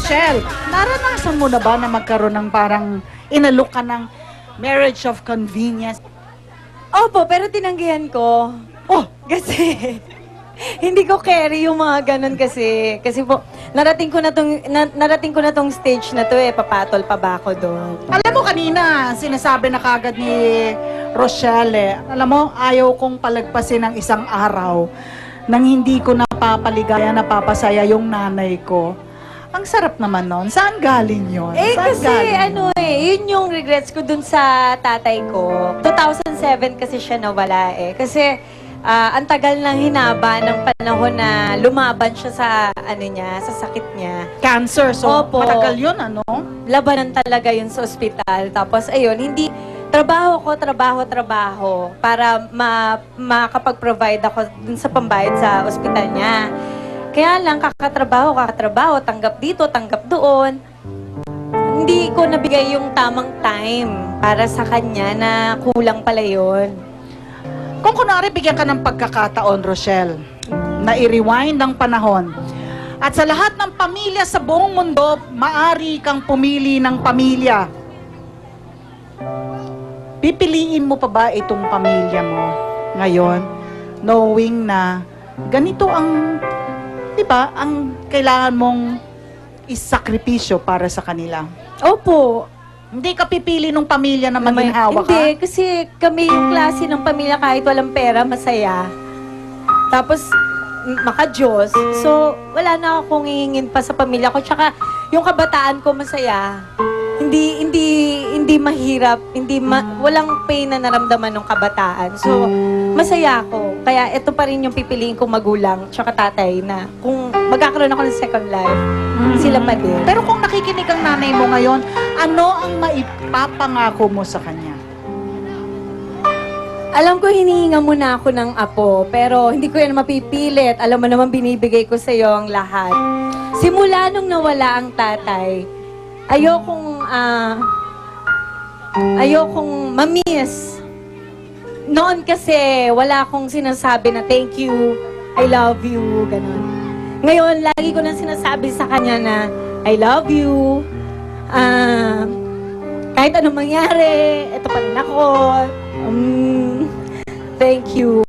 Rochelle, naranasan mo na ba na magkaroon ng parang inalok ka ng marriage of convenience? Opo, pero tinanggihan ko. Oh, Kasi, hindi ko carry yung mga ganun kasi. Kasi po, narating ko na tong stage na to papatol pa ba ako doon? alam mo kanina, sinasabi na kagad ni Rochelle, alam mo, ayaw kong palagpasin ng isang araw nang hindi ko napapaligaya, napapasaya yung nanay ko. Ang sarap naman nun. Saan galing yun? Saan Kasi galing? yun yung regrets ko dun sa tatay ko. 2007 kasi siya nawala Kasi ang tagal nang hinaba ng panahon na lumaban siya sa sa sakit niya. Cancer. So, Opo. matagal yun, ano? Labanan talaga yun sa ospital. Tapos ayun, hindi trabaho para makapag-provide ako dun sa pambayad sa ospital niya. Kaya lang, kakatrabaho, tanggap dito, tanggap doon. Hindi ko nabigay yung tamang time para sa kanya na kulang pala yun. Kung kunwari bigyan ka ng pagkakataon, Rochelle, na i-rewind ang panahon, at sa lahat ng pamilya sa buong mundo, maari kang pumili ng pamilya. Pipiliin mo pa ba itong pamilya mo ngayon, knowing na ganito ang, di ba, ang kailangan mong isakripisyo para sa kanila? Opo. Hindi ka pipili ng pamilya na maginhawa ka? Hindi, kasi kami yung klase ng pamilya kahit walang pera, masaya. Tapos, maka-Diyos. So, wala na akong hihingin pa sa pamilya ko. Tsaka, yung kabataan ko masaya. Hindi mahirap, walang pain na naramdaman ng kabataan. So, masaya ako. Kaya ito pa rin yung pipiliin kong magulang tsaka tatay na kung magkakaroon ako ng second life, sila pa din. Pero kung nakikinig ang nanay mo ngayon, ano ang maipapangako mo sa kanya? Alam ko hinihinga muna ako ng apo, pero hindi ko yan mapipilit. Alam mo naman binibigay ko sa iyo ang lahat. Simula nung nawala ang tatay, ayokong mamiss. Noon kasi wala akong sinasabi na thank you, I love you, ganun. Ngayon, lagi ko nang sinasabi sa kanya na I love you. Kahit anong mangyari, ito pa rin ako. Thank you.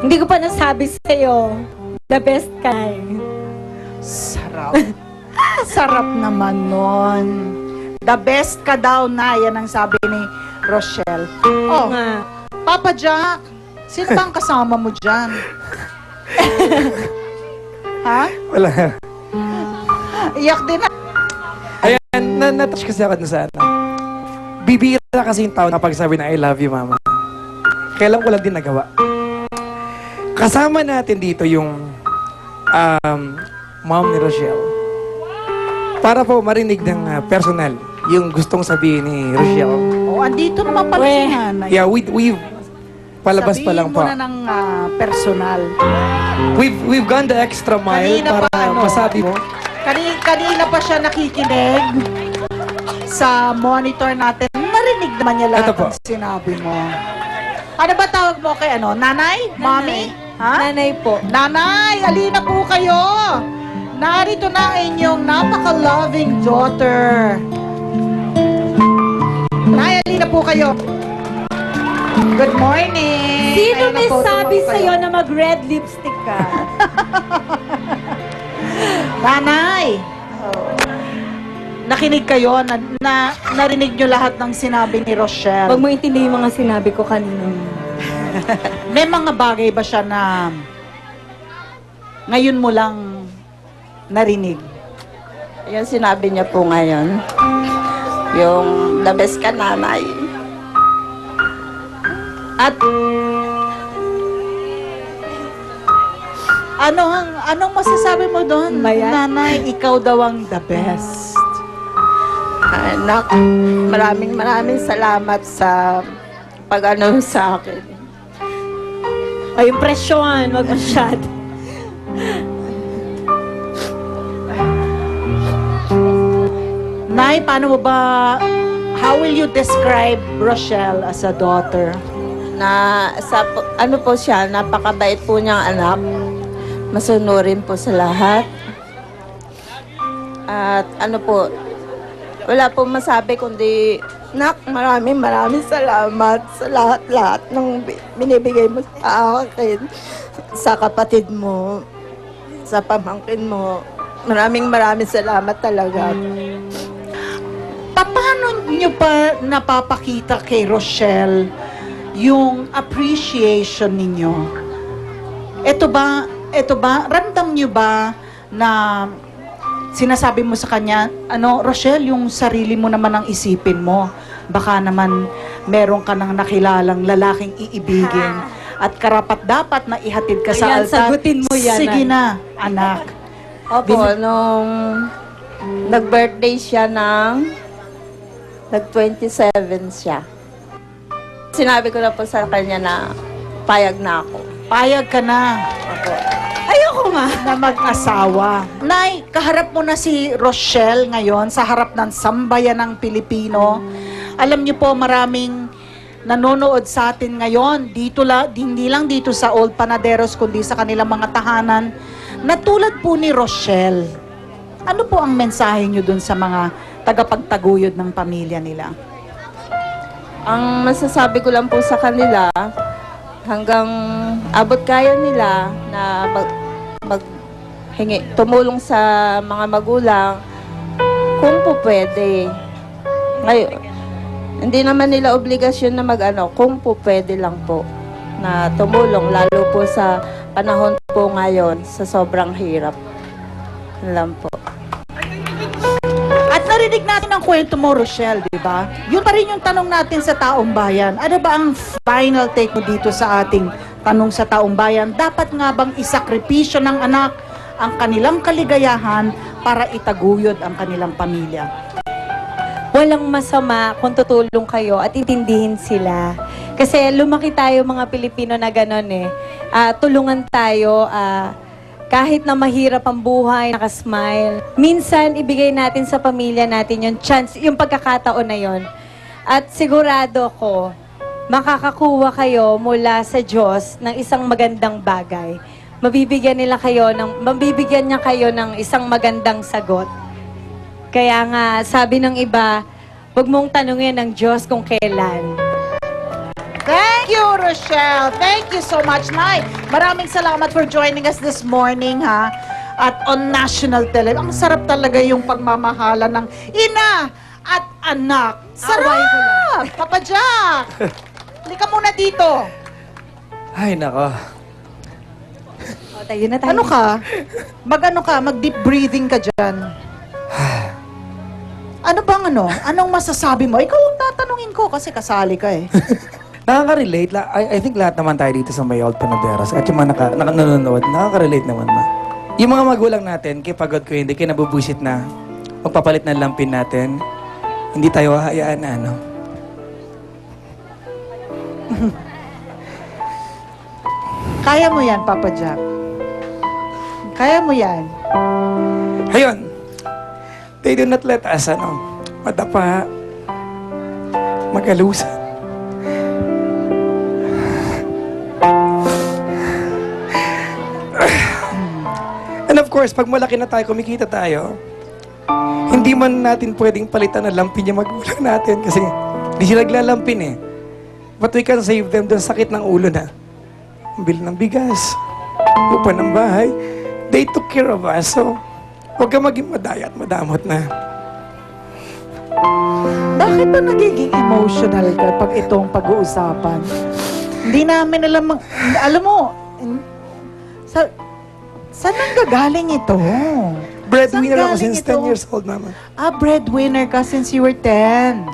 Hindi ko pa nasabi sa'yo, the best kind. Sarap. Sarap naman nun. The best ka daw na, yan ang sabi ni Rochelle. Oh, Nga. Papa Jack, sino bang kasama mo dyan? Ha? Wala. Iyak din na. Ayan, natouch kasi ako na sa ano. Bibira kasi yung tao na pagsabi na I love you, mama. Kailan ko lang din nagawa. Kasama natin dito yung mom ni Rochelle. Para po marinig ng personal yung gustong sabihin ni Rochelle. Oh, andito naman pala si nanay. Yeah, we palabas pa lang Sabihin mo po. na ng personal. We've gone the extra mile Kanina para pa, ano? masabi mo. Kanina pa siya nakikinig sa monitor natin. Narinig naman niya lahat Ito po. ng sinabi mo. Ano ba tawag mo kay ano? Nanay? Mommy? Ha? Nanay po. Nanay, alina po kayo. Narito na ang inyong napaka-loving daughter. Nay, alina po kayo. Good morning. Sino Ayun na may po, sabi tumayo sa'yo kayo. na mag-red lipstick ka? Nanay! Nakinig kayo, narinig nyo lahat ng sinabi ni Rochelle. Huwag mo intindi yung mga sinabi ko kanina. May mga bagay ba siya na ngayon mo lang narinig? Yung sinabi niya po ngayon, yung the best ka nanay. At anong masasabi mo doon? Maya? Nanay, ikaw daw ang the best. Anak, maraming salamat sa pag-ano sa akin. Ay, yung presyon, wag masyado. Nay, paano mo ba, how will you describe Rochelle as a daughter? Na sa ano po siya, napakabait po niyang anak. Masunurin po sa lahat. At ano po, wala po masabi kundi, Nak, maraming salamat sa lahat-lahat ng binibigay mo sa akin, sa kapatid mo, sa pamangkin mo. Maraming salamat talaga. Paano nyo pa napapakita kay Rochelle yung appreciation ninyo? Ito ba, ramdam nyo ba na sinasabi mo sa kanya, Rochelle, yung sarili mo naman ang isipin mo. Baka naman meron ka nang nakilalang lalaking iibigin at karapat-dapat na ihatid ka sa Ayan, altar. sagutin mo yan, Sige na, anak. Opo, nung nag-birthday siya nag-27 siya. Sinabi ko na po sa kanya na payag na ako. Payag ka na. Opo. Ayoko nga. Na mag-asawa. Nay, kaharap mo na si Rochelle ngayon sa harap ng sambayan ng Pilipino. Alam niyo po, maraming nanonood sa atin ngayon, hindi lang dito sa Old Panaderos, kundi sa kanilang mga tahanan, na tulad po ni Rochelle. Ano po ang mensahe niyo dun sa mga tagapagtaguyod ng pamilya nila? Ang masasabi ko lang po sa kanila, hanggang abot kaya nila na tumulong sa mga magulang kung po pwede. Ngayon, hindi naman nila obligasyon na kung po pwede lang po na tumulong, lalo po sa panahon po ngayon sa sobrang hirap. Yun lang po. At narinig natin ang kwento mo, Rochelle, di ba? Yun pa rin yung tanong natin sa taong bayan. Ano ba ang final take mo dito sa ating tanong sa taong bayan? Dapat nga bang isakripisyo ng anak ang kanilang kaligayahan para itaguyod ang kanilang pamilya? Walang masama kung tutulong kayo at intindihin sila. Kasi lumaki tayo mga Pilipino na gano'n eh. Tulungan tayo, kahit na mahirap ang buhay, nakasmile. Minsan, ibigay natin sa pamilya natin yung chance, yung pagkakataon na yon. At sigurado ko, makakakuha kayo mula sa Diyos ng isang magandang bagay. Mabibigyan niya kayo ng isang magandang sagot. Kaya nga, sabi ng iba, huwag mong tanungin ng Diyos kung kailan. Thank you, Rochelle. Thank you so much, Nay. Maraming salamat for joining us this morning, ha? At on national television. Ang sarap talaga yung pagmamahala ng ina at anak. Sarap! Papa Jack! Halika muna dito. Ay, nako. O, tayo na tayo. Mag-deep breathing ka dyan. Anong masasabi mo? Ikaw ang tatanungin ko kasi kasali ka eh. Nakaka-relate. I think lahat naman tayo dito sa may Old Panaderos. At yung mga nanonood, nakaka-relate naman ma. Yung mga magulang natin, kay pagod ko hindi, kay nabubusit na magpapalit ng lampin natin, hindi tayo hahayaan na Kaya mo yan, Papa Jack. Kaya mo yan. Ayun. They do not let us, madapa, magalusan. And of course, pag malaki na tayo, kumikita tayo, hindi man natin pwedeng palitan ng lampin yung magulang natin kasi hindi sila naglalampin eh. But we can save them doon sakit ng ulo na. Bili ng bigas, upa ng bahay. They took care of us, so huwag ka maging madaya at madamot na. Bakit ba nagiging emotional ka pag itong pag-uusapan? Hindi namin alam mo, saan nanggagaling ito? Breadwinner Saan ako galing since ito? 10 years old, mama. Breadwinner ka since you were 10.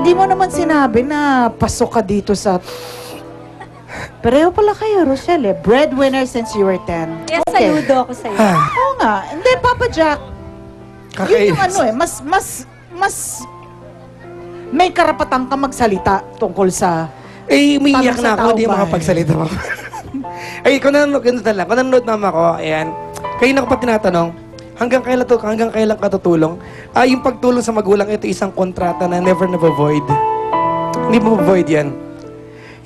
Hindi mo naman sinabi na pasok ka dito sa... Pareho pala kayo, Rochelle. Breadwinner since you were 10. Kaya saludo ako sa iyo. Oo nga. Hindi, Papa Jack. Yun yung mas may karapatan ka magsalita tungkol sa... Umiiyak tanong na sa ako, hindi taong makapagsalita pa. Kung nanonood mama ko, ayan, kayo na ko pa tinatanong, hanggang kailan ka tutulong? Yung pagtulong sa magulang, ito isang kontrata na never void. Hindi mo void yan.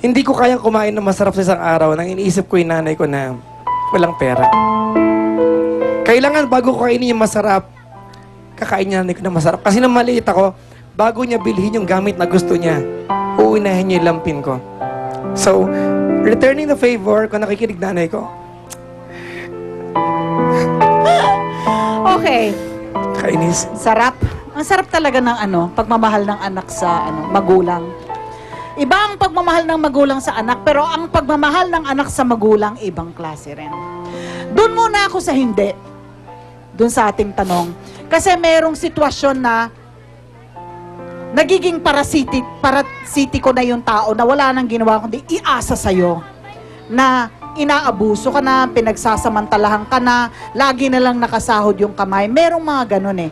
Hindi ko kayang kumain ng masarap sa isang araw nang iniisip ko yung nanay ko na walang pera. Kailangan bago ko kainin yung masarap, kakain niya ko na masarap. Kasi nang maliit ako, bago niya bilhin yung gamit na gusto niya, uunahin niya yung lampin ko. So, returning the favor, kung nakikinig nanay ko, Okay. kainis. Sarap. Ang sarap talaga ng pagmamahal ng anak sa magulang. Iba ang pagmamahal ng magulang sa anak, pero ang pagmamahal ng anak sa magulang, ibang klase rin. Doon muna ako sa hindi. Doon sa ating tanong. Kasi merong sitwasyon na nagiging parasitiko na yung tao na wala nang ginawa kundi iasa sa'yo. Na inaabuso ka na, pinagsasamantalahan ka na, lagi na lang nakasahod yung kamay. Merong mga ganun eh.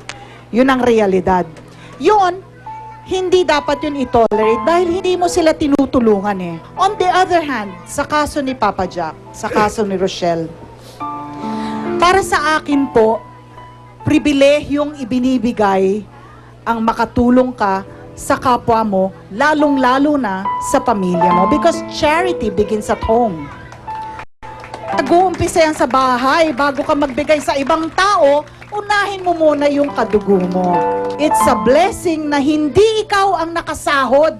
Yun ang realidad. Yun, hindi dapat yun i-tolerate dahil hindi mo sila tinutulungan eh. On the other hand, sa kaso ni Papa Jack, sa kaso ni Rochelle, para sa akin po, pribilehyong ibinibigay ang makatulong ka sa kapwa mo, lalong-lalo na sa pamilya mo. Because charity begins at home. Nag-uumpisa yan sa bahay. Bago ka magbigay sa ibang tao, unahin mo muna yung kadugo mo. It's a blessing na hindi ikaw ang nakasahod.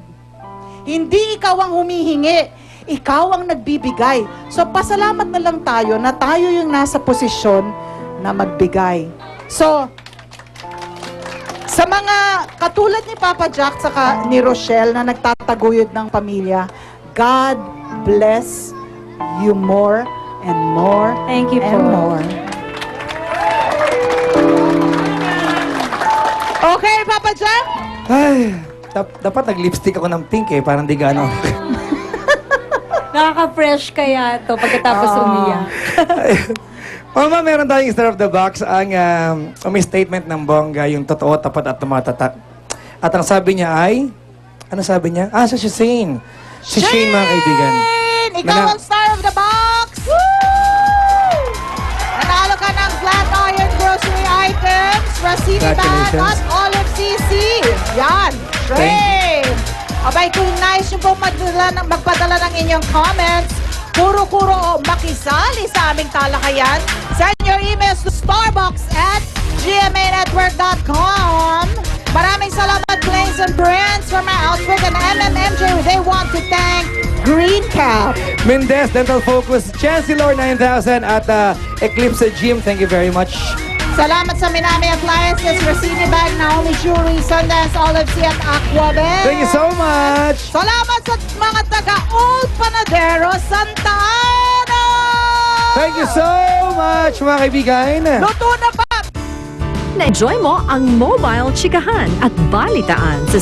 Hindi ikaw ang humihingi. Ikaw ang nagbibigay. So, pasalamat na lang tayo na tayo yung nasa posisyon na magbigay. So, sa mga katulad ni Papa Jack saka ni Rochelle na nagtataguyod ng pamilya, God bless you more and more Thank you and po. more. Okay, Papa Jack? Ay, dapat nag-lipstick ako ng pink eh, parang di gano'n. Nakaka-fresh kaya to pagkatapos umiyak. Mama, meron tayong star of the box. May statement ng bongga, yung totoo, tapat at tumatatak. At ang sabi niya ay, ano sabi niya? Si Shane. Si Shane, mga kaibigan. Ikaw ang star of the box! Nanalo ka ng flat iron grocery items, Racini Bag Congratulations. at Olive CC. Yan, Shane! Abay, kung nice yung pong magpadala ng inyong comments, kuro-kuro o makisali sa aming talakayan, send your emails to starbucks@gmanetwork.com. Maraming salamat, Plains and Brands, for my outfit, and MMMJ, they want to thank Green Cap. Mendez, Dental Focus, Chancellor 9000 at Eclipse Gym. Thank you very much. Salamat sa Minami Appliances, Racini Bag, Naomi Jewelry, Sundance, Olive Sea at Aquabel. Thank you so much. Salamat sa mga taga-Old Panadero, Santa Ana! Thank you so much, mga kaibigan. Luto na ba? Na-enjoy mo ang mobile chikahan at balitaan sa